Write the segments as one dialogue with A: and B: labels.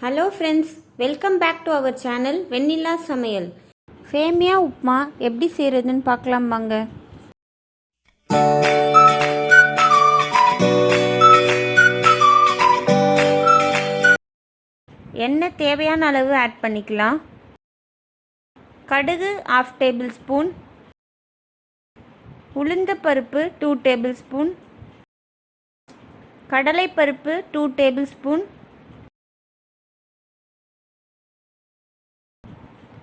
A: Hello friends, welcome back to our channel வெண்ணிலா சமையல். சேமியா உப்மா எப்படி செய்கிறதுன்னு பார்க்கலாம் வாங்க. எண்ணெய் தேவையான அளவு ஆட் பண்ணிக்கலாம். கடுகு 1/2 டேபிள் ஸ்பூன், உளுந்தப்பருப்பு 2 டேபிள் ஸ்பூன், கடலைப்பருப்பு 2 டேபிள் ஸ்பூன்,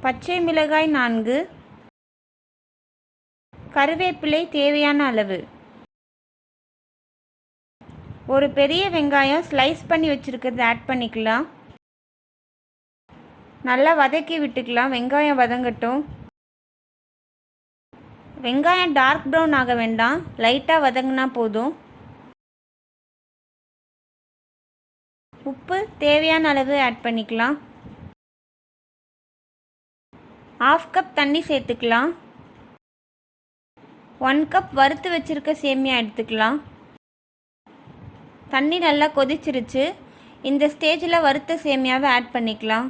A: பச்சை மிளகாய் 4, கருவேப்பிலை தேவையான அளவு, ஒரு பெரிய வெங்காயம் ஸ்லைஸ் பண்ணி வச்சுருக்கிறது ஆட் பண்ணிக்கலாம். நல்லா வதக்கி விட்டுக்கலாம். வெங்காயம் வதங்கட்டும். வெங்காயம் டார்க் ப்ரௌன் ஆக வேண்டாம், லைட்டாக வதங்கினா போதும். உப்பு தேவையான அளவு ஆட் பண்ணிக்கலாம். 1/2 கப் தண்ணி சேர்த்துக்கலாம். 1 கப் வறுத்து வச்சுருக்க சேமியா எடுத்துக்கலாம். தண்ணி நல்லா கொதிச்சிருச்சு. இந்த ஸ்டேஜில் வறுத்த சேமியாவை ஆட் பண்ணிக்கலாம்.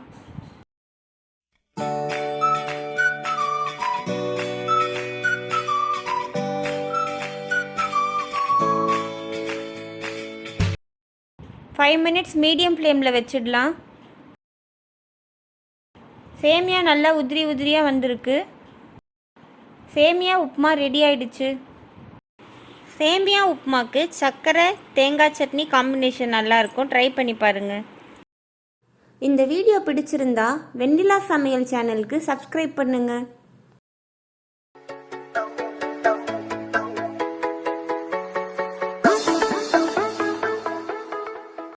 A: ஃபைவ் மினிட்ஸ் மீடியம் ஃப்ளேமில் வச்சிடலாம். சேமியா நல்லா உதிரி உதிரியாக வந்திருக்கு. சேமியா உப்புமா ரெடி ஆயிடுச்சு. சேமியா உப்புமாக்கு சர்க்கரை தேங்காய் சட்னி காம்பினேஷன் நல்லாயிருக்கும். ட்ரை பண்ணி பாருங்கள். இந்த வீடியோ பிடிச்சிருந்தா வெண்ணிலா சமையல் சேனலுக்கு சப்ஸ்கிரைப் பண்ணுங்கள்.